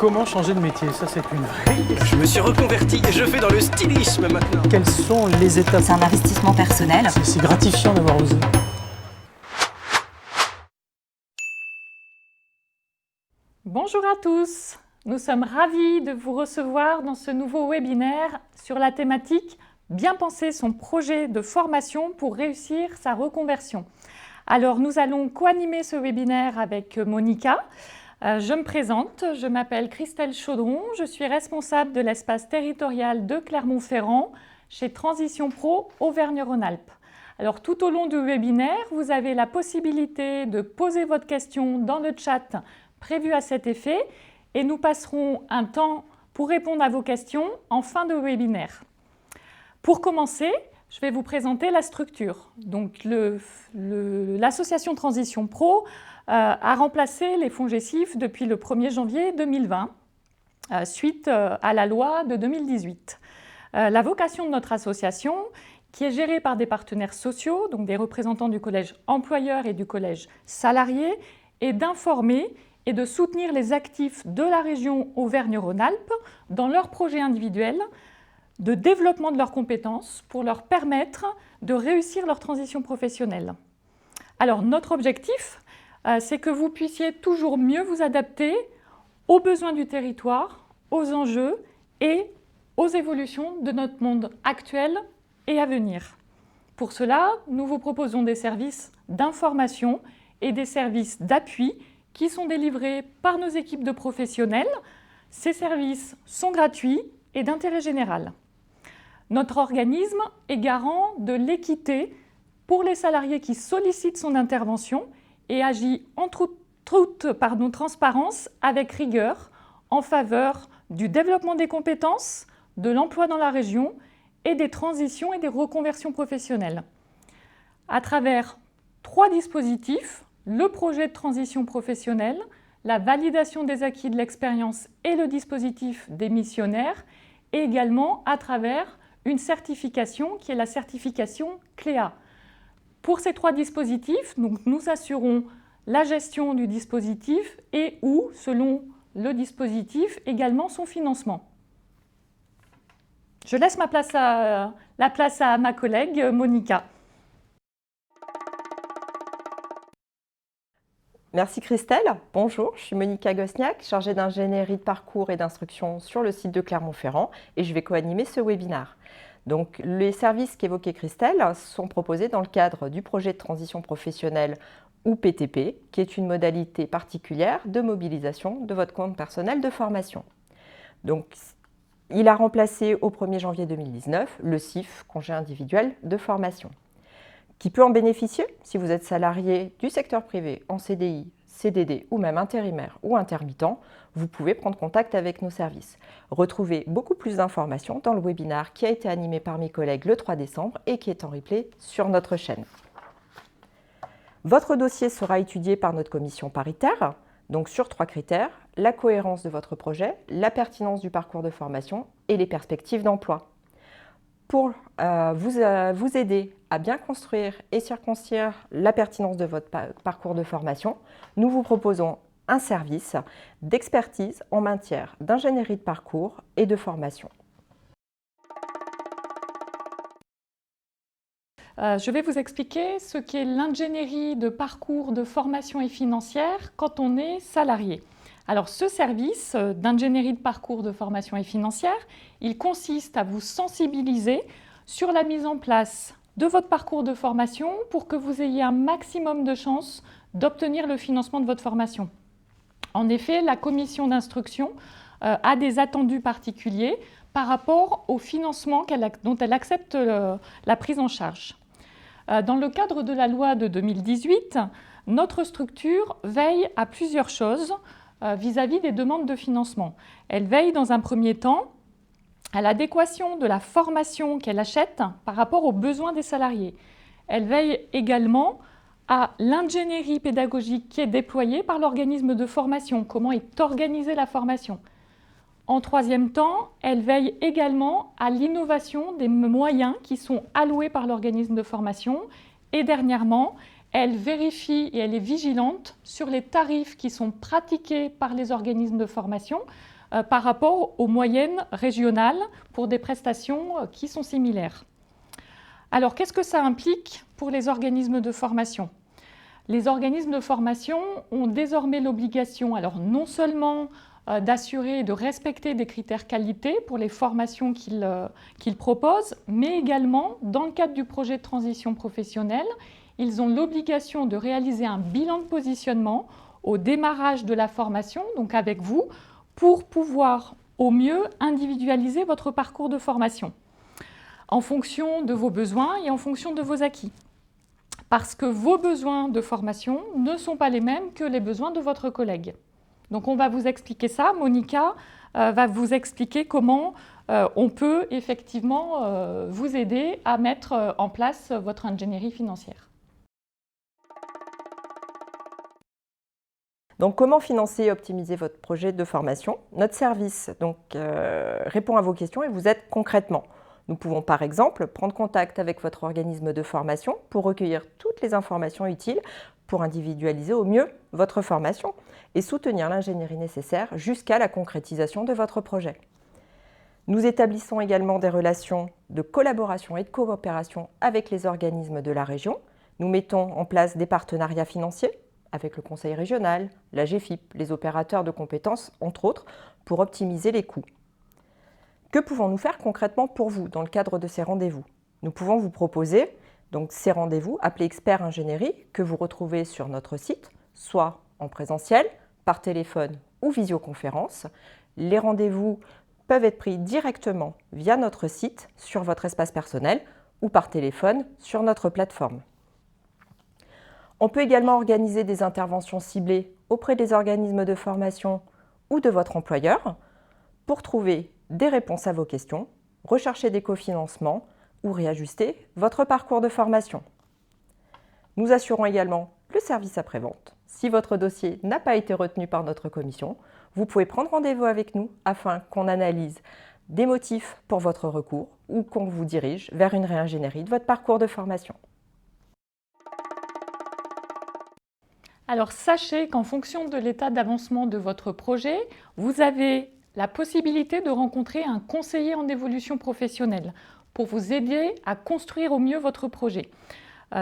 Comment changer de métier? Ça, c'est une vraie question. Je me suis reconverti et je fais dans le stylisme maintenant. Quelles sont les étapes? C'est un investissement personnel. C'est gratifiant d'avoir osé. Bonjour à tous, nous sommes ravis de vous recevoir dans ce nouveau webinaire sur la thématique « Bien penser son projet de formation pour réussir sa reconversion ». Alors nous allons co-animer ce webinaire avec Monica. Je me présente, je m'appelle Christelle Chaudron, je suis responsable de l'espace territorial de Clermont-Ferrand chez Transition Pro Auvergne-Rhône-Alpes. Alors tout au long du webinaire, vous avez la possibilité de poser votre question dans le chat prévu à cet effet et nous passerons un temps pour répondre à vos questions en fin de webinaire. Pour commencer, je vais vous présenter la structure. Donc l'association Transition Pro a remplacé les FONGECIF depuis le 1er janvier 2020, suite à la loi de 2018. La vocation de notre association, qui est gérée par des partenaires sociaux, donc des représentants du collège employeur et du collège salarié, est d'informer et de soutenir les actifs de la région Auvergne-Rhône-Alpes dans leurs projets individuels, de développement de leurs compétences pour leur permettre de réussir leur transition professionnelle. Alors notre objectif, c'est que vous puissiez toujours mieux vous adapter aux besoins du territoire, aux enjeux et aux évolutions de notre monde actuel et à venir. Pour cela, nous vous proposons des services d'information et des services d'appui qui sont délivrés par nos équipes de professionnels. Ces services sont gratuits et d'intérêt général. Notre organisme est garant de l'équité pour les salariés qui sollicitent son intervention et agit en toute transparence avec rigueur en faveur du développement des compétences, de l'emploi dans la région et des transitions et des reconversions professionnelles. À travers 3 dispositifs, le projet de transition professionnelle, la validation des acquis de l'expérience et le dispositif des missionnaires, et également à travers une certification qui est la certification CLEA. Pour ces 3 dispositifs, donc, nous assurons la gestion du dispositif et ou, selon le dispositif, également son financement. Je laisse la place à ma collègue Monica. Merci Christelle. Bonjour, je suis Monica Gosniak, chargée d'ingénierie de parcours et d'instruction sur le site de Clermont-Ferrand et je vais co-animer ce webinaire. Donc, les services qu'évoquait Christelle sont proposés dans le cadre du projet de transition professionnelle ou PTP, qui est une modalité particulière de mobilisation de votre compte personnel de formation. Donc, il a remplacé au 1er janvier 2019 le CIF, congé individuel de formation, qui peut en bénéficier si vous êtes salarié du secteur privé en CDI, CDD ou même intérimaire ou intermittent. Vous pouvez prendre contact avec nos services. Retrouvez beaucoup plus d'informations dans le webinaire qui a été animé par mes collègues le 3 décembre et qui est en replay sur notre chaîne. Votre dossier sera étudié par notre commission paritaire, donc sur 3 critères: la cohérence de votre projet, la pertinence du parcours de formation et les perspectives d'emploi. Pour vous aider à bien construire et circonscrire la pertinence de votre parcours de formation, nous vous proposons un service d'expertise en matière d'ingénierie de parcours et de formation. Je vais vous expliquer ce qu'est l'ingénierie de parcours de formation et financière quand on est salarié. Alors ce service d'ingénierie de parcours de formation et financière, il consiste à vous sensibiliser sur la mise en place de votre parcours de formation pour que vous ayez un maximum de chances d'obtenir le financement de votre formation. En effet, la commission d'instruction a des attendus particuliers par rapport au financement dont elle accepte la prise en charge. Dans le cadre de la loi de 2018, notre structure veille à plusieurs choses vis-à-vis des demandes de financement. Elle veille dans un premier temps à l'adéquation de la formation qu'elle achète par rapport aux besoins des salariés. Elle veille également à l'ingénierie pédagogique qui est déployée par l'organisme de formation, comment est organisée la formation. En troisième temps, elle veille également à l'innovation des moyens qui sont alloués par l'organisme de formation. Et dernièrement, elle vérifie et elle est vigilante sur les tarifs qui sont pratiqués par les organismes de formation par rapport aux moyennes régionales pour des prestations qui sont similaires. Alors, qu'est-ce que ça implique pour les organismes de formation ? Les organismes de formation ont désormais l'obligation, alors non seulement d'assurer et de respecter des critères qualité pour les formations qu'ils proposent, mais également, dans le cadre du projet de transition professionnelle, ils ont l'obligation de réaliser un bilan de positionnement au démarrage de la formation, donc avec vous, pour pouvoir au mieux individualiser votre parcours de formation en fonction de vos besoins et en fonction de vos acquis. Parce que vos besoins de formation ne sont pas les mêmes que les besoins de votre collègue. Donc on va vous expliquer ça. Monica va vous expliquer comment on peut effectivement vous aider à mettre en place votre ingénierie financière. Donc, comment financer et optimiser votre projet de formation? Notre service répond à vos questions et vous aide concrètement. Nous pouvons par exemple prendre contact avec votre organisme de formation pour recueillir toutes les informations utiles pour individualiser au mieux votre formation et soutenir l'ingénierie nécessaire jusqu'à la concrétisation de votre projet. Nous établissons également des relations de collaboration et de coopération avec les organismes de la région. Nous mettons en place des partenariats financiers avec le conseil régional, la GFIP, les opérateurs de compétences, entre autres, pour optimiser les coûts. Que pouvons-nous faire concrètement pour vous dans le cadre de ces rendez-vous? Nous pouvons vous proposer donc ces rendez-vous appelés experts ingénierie que vous retrouvez sur notre site, soit en présentiel, par téléphone ou visioconférence. Les rendez-vous peuvent être pris directement via notre site sur votre espace personnel ou par téléphone sur notre plateforme. On peut également organiser des interventions ciblées auprès des organismes de formation ou de votre employeur pour trouver des réponses à vos questions, rechercher des cofinancements ou réajuster votre parcours de formation. Nous assurons également le service après-vente. Si votre dossier n'a pas été retenu par notre commission, vous pouvez prendre rendez-vous avec nous afin qu'on analyse des motifs pour votre recours ou qu'on vous dirige vers une réingénierie de votre parcours de formation. Alors sachez qu'en fonction de l'état d'avancement de votre projet, vous avez la possibilité de rencontrer un conseiller en évolution professionnelle pour vous aider à construire au mieux votre projet.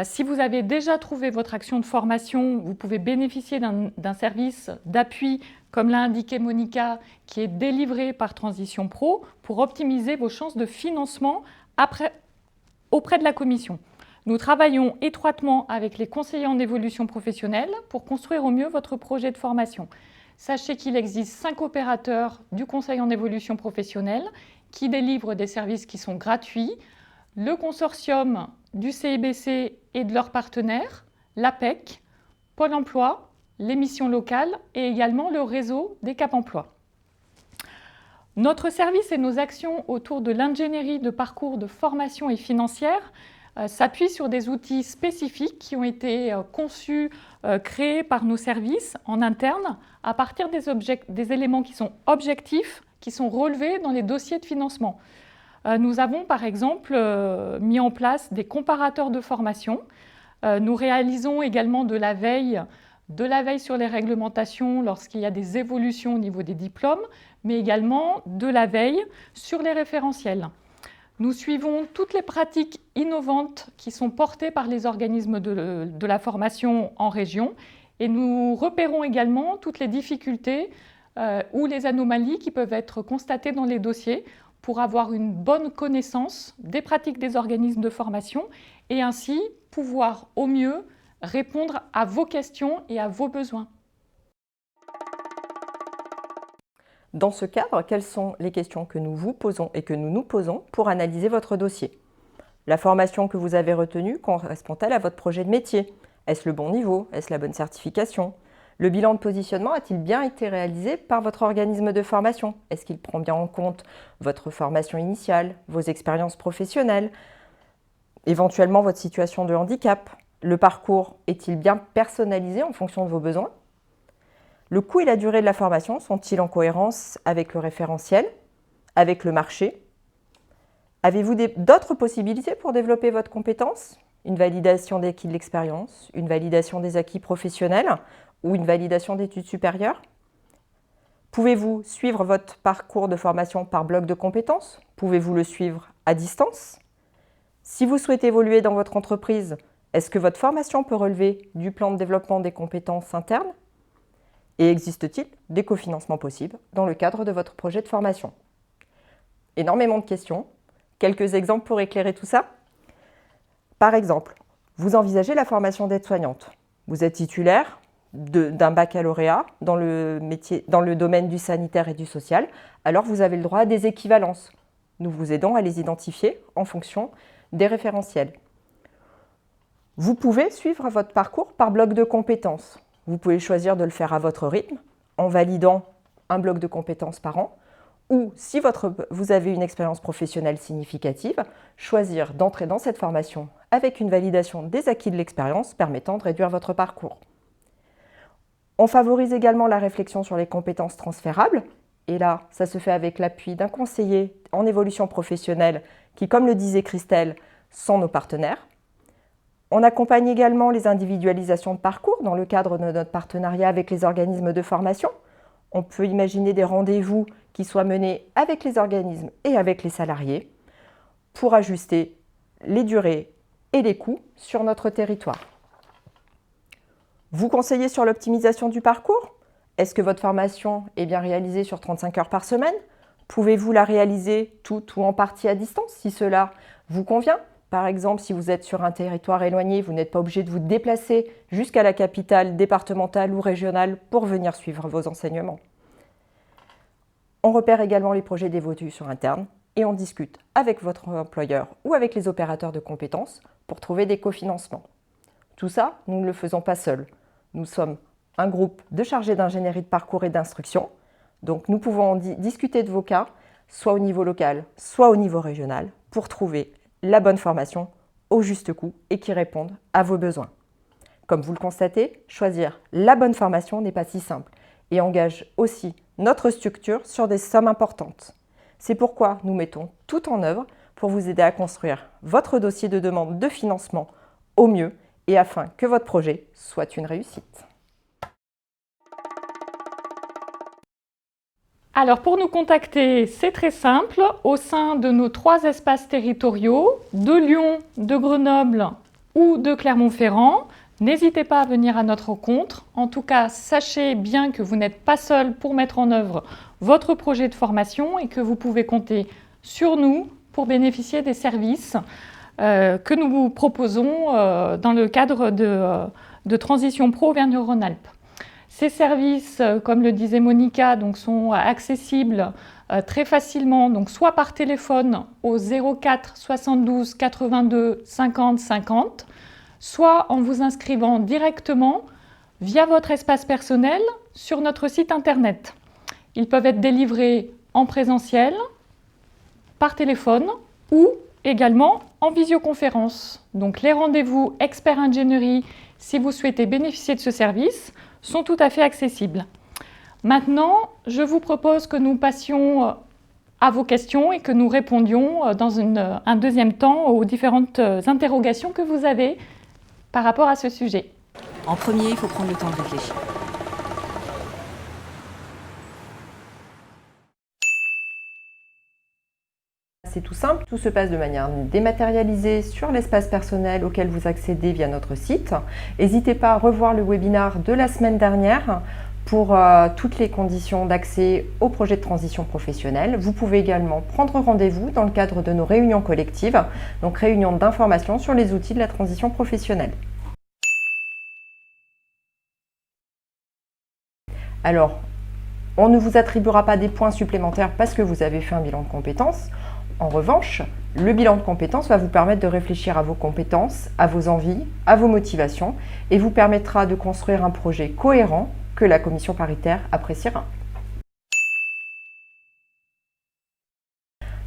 Si vous avez déjà trouvé votre action de formation, vous pouvez bénéficier d'un service d'appui, comme l'a indiqué Monica, qui est délivré par Transition Pro pour optimiser vos chances de financement auprès de la commission. Nous travaillons étroitement avec les conseillers en évolution professionnelle pour construire au mieux votre projet de formation. Sachez qu'il existe 5 opérateurs du conseil en évolution professionnelle qui délivrent des services qui sont gratuits. Le consortium du CIBC et de leurs partenaires, l'APEC, Pôle emploi, les missions locales et également le réseau des Cap Emploi. Notre service et nos actions autour de l'ingénierie de parcours de formation et financière s'appuie sur des outils spécifiques qui ont été conçus, créés par nos services en interne à partir des éléments qui sont objectifs, qui sont relevés dans les dossiers de financement. Nous avons par exemple mis en place des comparateurs de formation. Nous réalisons également de la veille sur les réglementations lorsqu'il y a des évolutions au niveau des diplômes, mais également de la veille sur les référentiels. Nous suivons toutes les pratiques innovantes qui sont portées par les organismes de la formation en région et nous repérons également toutes les difficultés ou les anomalies qui peuvent être constatées dans les dossiers pour avoir une bonne connaissance des pratiques des organismes de formation et ainsi pouvoir au mieux répondre à vos questions et à vos besoins. Dans ce cadre, quelles sont les questions que nous vous posons et que nous nous posons pour analyser votre dossier? La formation que vous avez retenue correspond-elle à votre projet de métier? Est-ce le bon niveau? Est-ce la bonne certification? Le bilan de positionnement a-t-il bien été réalisé par votre organisme de formation? Est-ce qu'il prend bien en compte votre formation initiale, vos expériences professionnelles, éventuellement votre situation de handicap? Le parcours est-il bien personnalisé en fonction de vos besoins? Le coût et la durée de la formation sont-ils en cohérence avec le référentiel, avec le marché? Avez-vous d'autres possibilités pour développer votre compétence? une validation des acquis de l'expérience, une validation des acquis professionnels ou une validation d'études supérieures? Pouvez-vous suivre votre parcours de formation par bloc de compétences? Pouvez-vous le suivre à distance? Si vous souhaitez évoluer dans votre entreprise, est-ce que votre formation peut relever du plan de développement des compétences internes? Et existe-t-il des cofinancements possibles dans le cadre de votre projet de formation? Énormément de questions. Quelques exemples pour éclairer tout ça. Par exemple, vous envisagez la formation d'aide-soignante. Vous êtes titulaire d'un baccalauréat dans le domaine du sanitaire et du social, alors vous avez le droit à des équivalences. Nous vous aidons à les identifier en fonction des référentiels. Vous pouvez suivre votre parcours par bloc de compétences. Vous pouvez choisir de le faire à votre rythme, en validant un bloc de compétences par an, ou si vous avez une expérience professionnelle significative, choisir d'entrer dans cette formation avec une validation des acquis de l'expérience permettant de réduire votre parcours. On favorise également la réflexion sur les compétences transférables, et là, ça se fait avec l'appui d'un conseiller en évolution professionnelle qui, comme le disait Christelle, sont nos partenaires. On accompagne également les individualisations de parcours dans le cadre de notre partenariat avec les organismes de formation. On peut imaginer des rendez-vous qui soient menés avec les organismes et avec les salariés pour ajuster les durées et les coûts sur notre territoire. Vous conseillez sur l'optimisation du parcours? Est-ce que votre formation est bien réalisée sur 35 heures par semaine? Pouvez-vous la réaliser toute ou en partie à distance si cela vous convient? Par exemple, si vous êtes sur un territoire éloigné, vous n'êtes pas obligé de vous déplacer jusqu'à la capitale départementale ou régionale pour venir suivre vos enseignements. On repère également les projets d'évolution interne et on discute avec votre employeur ou avec les opérateurs de compétences pour trouver des cofinancements. Tout ça, nous ne le faisons pas seuls. Nous sommes un groupe de chargés d'ingénierie de parcours et d'instruction. Donc nous pouvons discuter de vos cas, soit au niveau local, soit au niveau régional, pour trouver la bonne formation au juste coût et qui réponde à vos besoins. Comme vous le constatez, choisir la bonne formation n'est pas si simple et engage aussi notre structure sur des sommes importantes. C'est pourquoi nous mettons tout en œuvre pour vous aider à construire votre dossier de demande de financement au mieux et afin que votre projet soit une réussite. Alors pour nous contacter, c'est très simple, au sein de nos 3 espaces territoriaux, de Lyon, de Grenoble ou de Clermont-Ferrand. N'hésitez pas à venir à notre rencontre. En tout cas, sachez bien que vous n'êtes pas seul pour mettre en œuvre votre projet de formation et que vous pouvez compter sur nous pour bénéficier des services que nous vous proposons dans le cadre de Transition Pro Auvergne-Rhône-Alpes. Ces services, comme le disait Monica, donc, sont accessibles très facilement, donc soit par téléphone au 04 72 82 50 50, soit en vous inscrivant directement via votre espace personnel sur notre site internet. Ils peuvent être délivrés en présentiel, par téléphone ou également en visioconférence. Donc les rendez-vous expert ingénierie, si vous souhaitez bénéficier de ce service, sont tout à fait accessibles. Maintenant, je vous propose que nous passions à vos questions et que nous répondions dans un deuxième temps aux différentes interrogations que vous avez par rapport à ce sujet. En premier, il faut prendre le temps de réfléchir. C'est tout simple, tout se passe de manière dématérialisée sur l'espace personnel auquel vous accédez via notre site. N'hésitez pas à revoir le webinaire de la semaine dernière pour toutes les conditions d'accès au projet de transition professionnelle. Vous pouvez également prendre rendez-vous dans le cadre de nos réunions collectives, donc réunions d'information sur les outils de la transition professionnelle. Alors, on ne vous attribuera pas des points supplémentaires parce que vous avez fait un bilan de compétences. En revanche, le bilan de compétences va vous permettre de réfléchir à vos compétences, à vos envies, à vos motivations et vous permettra de construire un projet cohérent que la commission paritaire appréciera.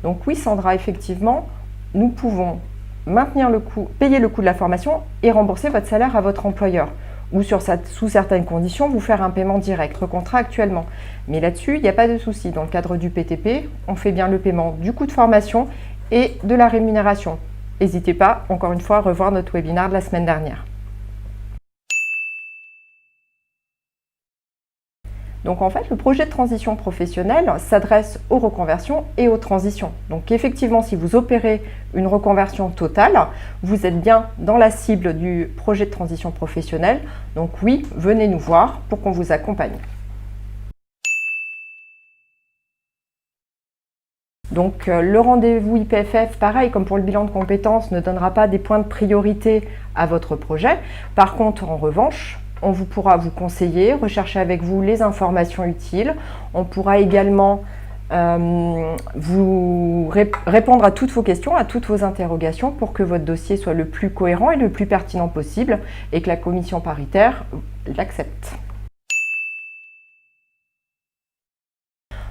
Donc oui Sandra, effectivement, nous pouvons maintenir le coût, payer le coût de la formation et rembourser votre salaire à votre employeur ou sous certaines conditions, vous faire un paiement direct, contractuellement. Mais là-dessus, il n'y a pas de souci. Dans le cadre du PTP, on fait bien le paiement du coût de formation et de la rémunération. n'hésitez pas, encore une fois, à revoir notre webinaire de la semaine dernière. Donc en fait, le projet de transition professionnelle s'adresse aux reconversions et aux transitions. Donc effectivement, si vous opérez une reconversion totale, vous êtes bien dans la cible du projet de transition professionnelle. Donc oui, venez nous voir pour qu'on vous accompagne. Donc le rendez-vous IPFF, pareil comme pour le bilan de compétences, ne donnera pas des points de priorité à votre projet. Par contre, en revanche, on pourra vous conseiller, rechercher avec vous les informations utiles. On pourra également vous répondre à toutes vos questions, à toutes vos interrogations pour que votre dossier soit le plus cohérent et le plus pertinent possible et que la commission paritaire l'accepte.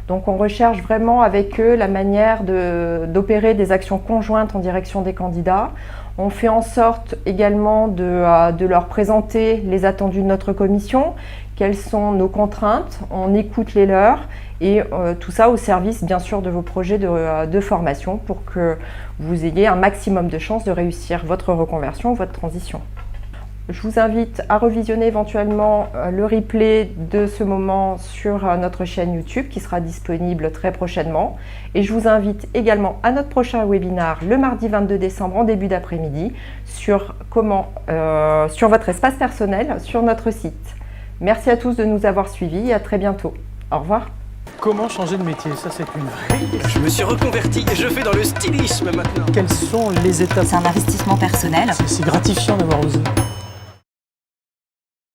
Donc on recherche vraiment avec eux la manière d'opérer des actions conjointes en direction des candidats. On fait en sorte également de leur présenter les attendus de notre commission, quelles sont nos contraintes, on écoute les leurs et tout ça au service bien sûr de vos projets de formation pour que vous ayez un maximum de chances de réussir votre reconversion, votre transition. Je vous invite à revisionner éventuellement le replay de ce moment sur notre chaîne YouTube qui sera disponible très prochainement. Et je vous invite également à notre prochain webinaire le mardi 22 décembre en début d'après-midi sur votre espace personnel sur notre site. Merci à tous de nous avoir suivis et à très bientôt. Au revoir. Comment changer de métier? Ça, c'est une vraie question. Je me suis reconverti et je fais dans le stylisme maintenant. Quelles sont les étapes? C'est un investissement personnel. C'est gratifiant d'avoir osé.